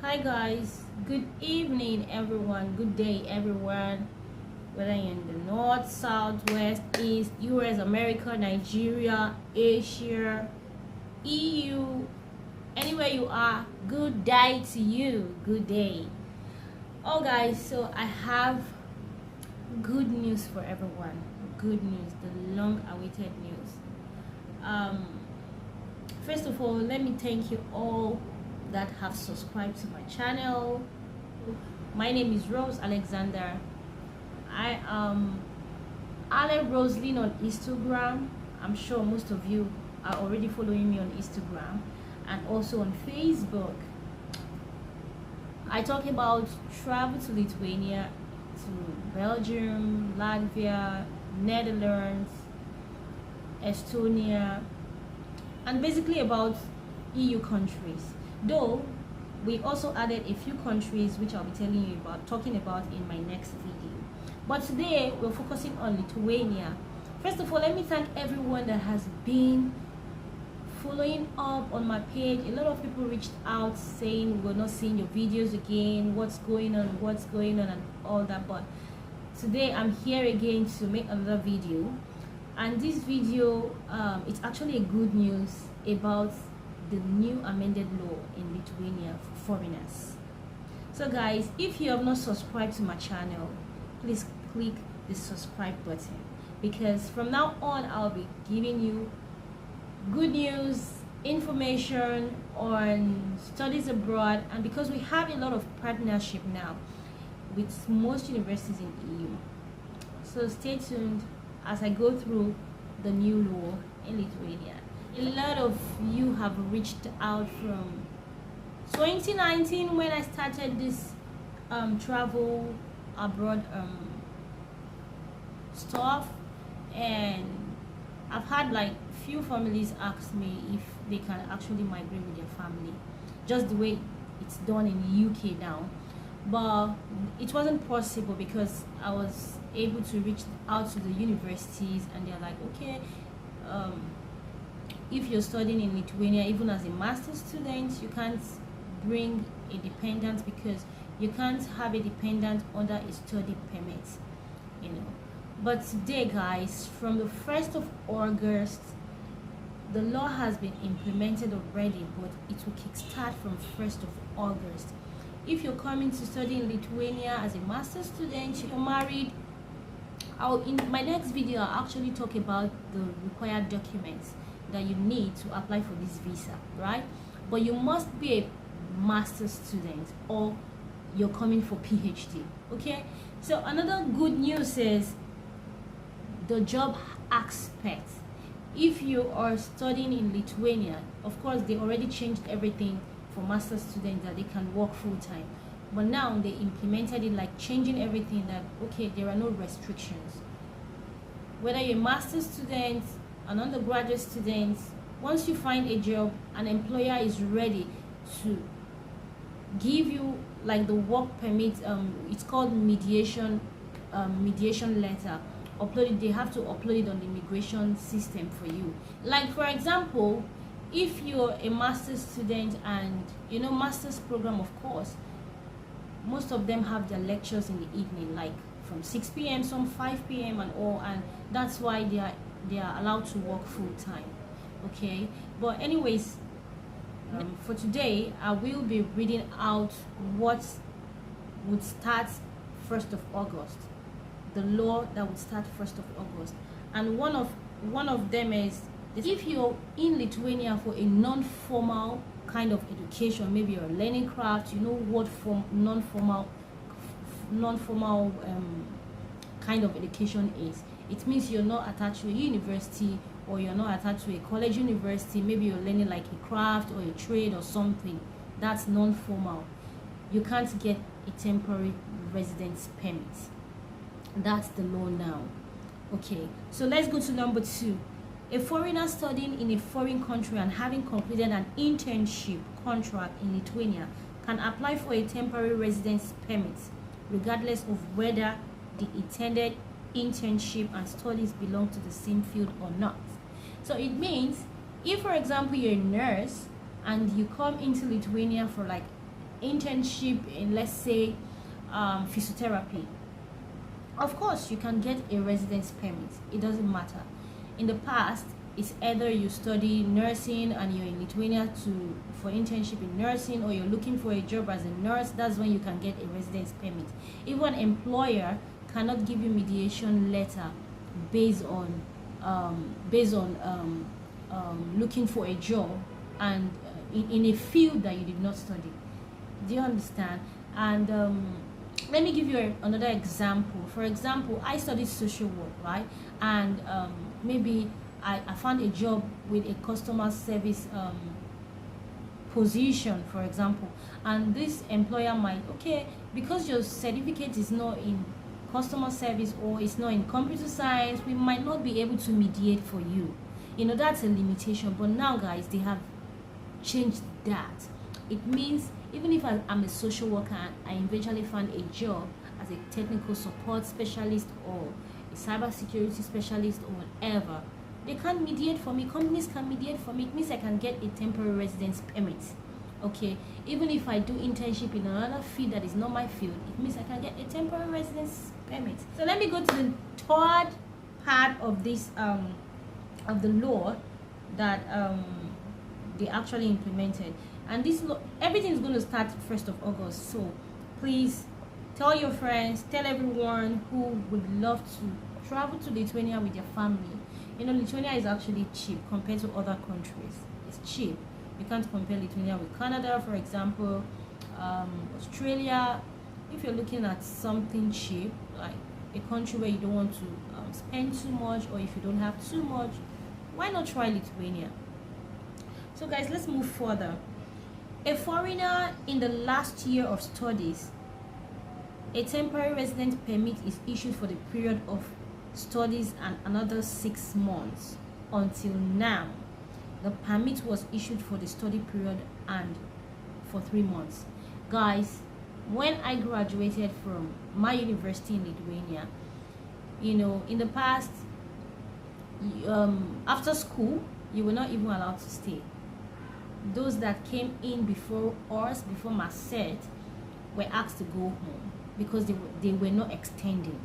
Hi guys, good evening everyone, good day everyone, whether you're in the north, south, west, east, US, America, Nigeria, Asia, EU, anywhere you are, good day to you, good day. Oh guys, so I have good news for everyone, good news, the long awaited news. First of all, let me thank you all that have subscribed to my channel. My name is Rose Alexander. I am Ale Roslyn on Instagram. I'm sure most of you are already following me on Instagram and also on Facebook. I talk about travel to Lithuania, to Belgium, Latvia, Netherlands, Estonia, and basically about EU countries. Though we also added a few countries which I'll be telling you about, talking about in my next video. But today we're focusing on Lithuania. First of all, let me thank everyone that has been following up on my page. A lot of people reached out saying we're not seeing your videos again, what's going on, and all that. But today I'm here again to make another video, and this video it's actually a good news about the new amended law in Lithuania for foreigners. So guys, if you have not subscribed to my channel, please click the subscribe button, because from now on I'll be giving you good news, information on studies abroad, and because we have a lot of partnership now with most universities in EU. So stay tuned as I go through the new law in Lithuania. A lot of you have reached out from 2019 when I started this travel abroad stuff, and I've had like few families ask me if they can actually migrate with their family, just the way it's done in the UK now. But it wasn't possible because I was able to reach out to the universities, and they're like, okay, if you're studying in Lithuania, even as a master's student, you can't bring a dependent, because you can't have a dependent under a study permit, you know. But today guys, from the 1st of August, the law has been implemented already, but it will kickstart from 1st of August. If you're coming to study in Lithuania as a master's student, you're married, in my next video I'll actually talk about the required documents that you need to apply for this visa, right? But you must be a master's student or you're coming for PhD, okay? So another good news is the job aspect. If you are studying in Lithuania, of course they already changed everything for master's students that they can work full-time, but now they implemented it, like changing everything, that okay, there are no restrictions. Whether you're a master's student, an undergraduate student, once you find a job, an employer is ready to give you like the work permit. It's called mediation letter. They have to upload it on the immigration system for you. Like for example, if you're a master's student, and you know, master's program, of course most of them have their lectures in the evening, like from 6 p.m. some 5 p.m. and all, and that's why they are allowed to work full-time, okay? But anyways, for today I will be reading out what would start 1st of August, the law that would start 1st of August. And one of them is this: if you're in Lithuania for a non-formal kind of education, maybe you're learning craft, you know what non-formal kind of education is. It means you're not attached to a university, or you're not attached to a college university. Maybe you're learning like a craft or a trade or something. That's non-formal. You can't get a temporary residence permit. That's the law now. Okay, so let's go to number 2. A foreigner studying in a foreign country and having completed an internship contract in Lithuania can apply for a temporary residence permit, regardless of whether the intended internship and studies belong to the same field or not. So it means, if for example you're a nurse and you come into Lithuania for like internship in, let's say, physiotherapy, of course you can get a residence permit. It doesn't matter. In the past, it's either you study nursing and you're in Lithuania for internship in nursing, or you're looking for a job as a nurse. That's when you can get a residence permit. Even an employer cannot give you mediation letter based on looking for a job and in a field that you did not study. Do you understand? And let me give you another example. For example, I studied social work, right? And maybe I found a job with a customer service position, for example, and this employer might, okay, because your certificate is not in customer service or it's not in computer science, we might not be able to mediate for you. You know, that's a limitation. But now, guys, they have changed that. It means even if I'm a social worker and I eventually find a job as a technical support specialist or a cybersecurity specialist or whatever, they can't mediate for me. Companies can mediate for me. It means I can get a temporary residence permit. Okay, even if I do internship in another field that is not my field, it means I can get a temporary residence permit. So let me go to the third part of this of the law that they actually implemented. And this law, everything is going to start 1st of August. So please tell your friends, tell everyone who would love to travel to Lithuania with their family. You know, Lithuania is actually cheap compared to other countries. It's cheap. You can't compare Lithuania with Canada, for example, Australia. If you're looking at something cheap, like a country where you don't want to spend too much, or if you don't have too much, why not try Lithuania? So guys, let's move further. A foreigner in the last year of studies, a temporary residence permit is issued for the period of studies and another 6 months. Until now, the permit was issued for the study period and for 3 months. Guys, when I graduated from my university in Lithuania, you know, in the past, after school, you were not even allowed to stay. Those that came in before us, before Maset, were asked to go home because they were not extending.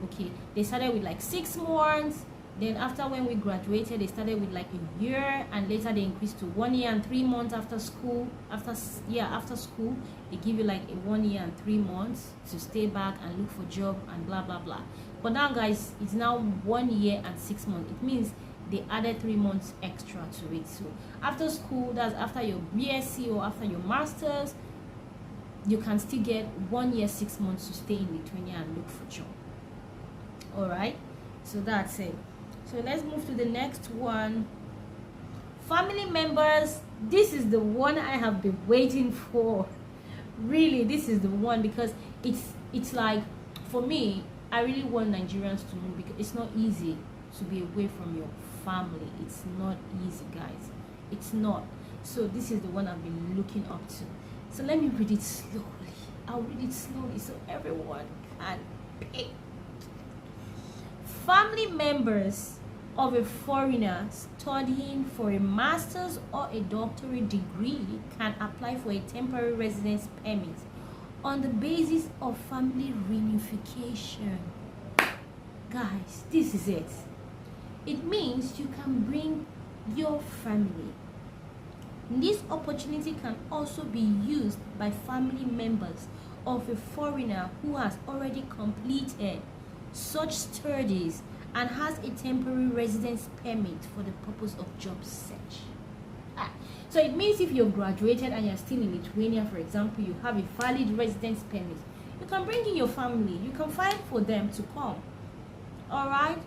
Okay, they started with like 6 months. Then after, when we graduated, they started with like a year, and later they increased to 1 year and 3 months after school. After school, they give you like a 1 year and 3 months to stay back and look for job and blah blah blah. But now, guys, it's now 1 year and 6 months. It means they added 3 months extra to it. So after school, that's after your BSc or after your masters, you can still get 1 year 6 months to stay in Lithuania and look for job. All right, so that's it. So let's move to the next one. Family members, this is the one I have been waiting for. Really, this is the one, because it's like, for me, I really want Nigerians to move, because it's not easy to be away from your family. It's not easy, guys. It's not. So this is the one I've been looking up to. So let me read it slowly. I'll read it slowly so everyone can pick. Family members of a foreigner studying for a master's or a doctorate degree can apply for a temporary residence permit on the basis of family reunification. Guys, this is it. It means you can bring your family. This opportunity can also be used by family members of a foreigner who has already completed such studies and has a temporary residence permit for the purpose of job search. So it means if you're graduated and you're still in Lithuania, for example, you have a valid residence permit, you can bring in your family. You can fight for them to come. All right.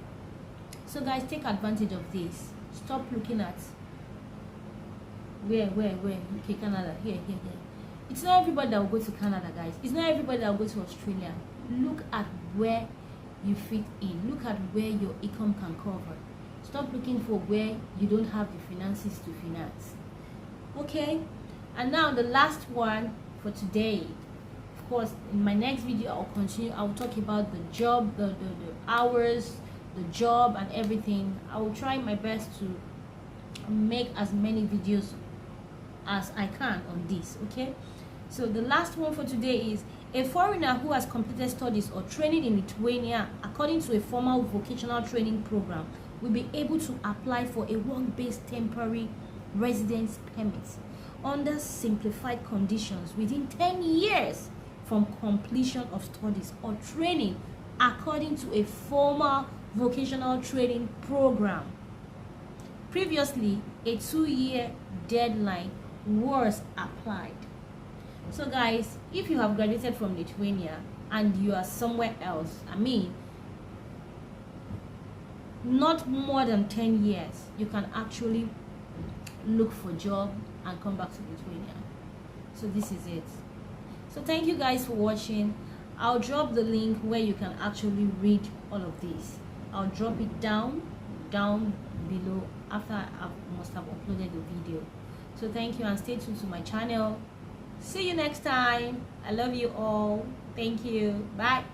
So guys, take advantage of this. Stop looking at where okay, Canada, here. It's not everybody that will go to Canada, guys. It's not everybody that will go to Australia. Look at where you fit in. Look at where your income can cover. Stop looking for where you don't have the finances to finance. Okay, and now the last one for today. Of course, in my next video I'll continue. I'll talk about the job, the hours, the job, and everything. I will try my best to make as many videos as I can on this. Okay, So the last one for today is: a foreigner who has completed studies or training in Lithuania according to a formal vocational training program will be able to apply for a work-based temporary residence permit under simplified conditions within 10 years from completion of studies or training according to a formal vocational training program. Previously, a 2-year deadline was applied. So guys, if you have graduated from Lithuania and you are somewhere else, not more than 10 years, you can actually look for a job and come back to Lithuania. So this is it. So thank you guys for watching. I'll drop the link where you can actually read all of this. I'll drop it down below after I must have uploaded the video. So thank you and stay tuned to my channel. See you next time. I love you all. Thank you. Bye.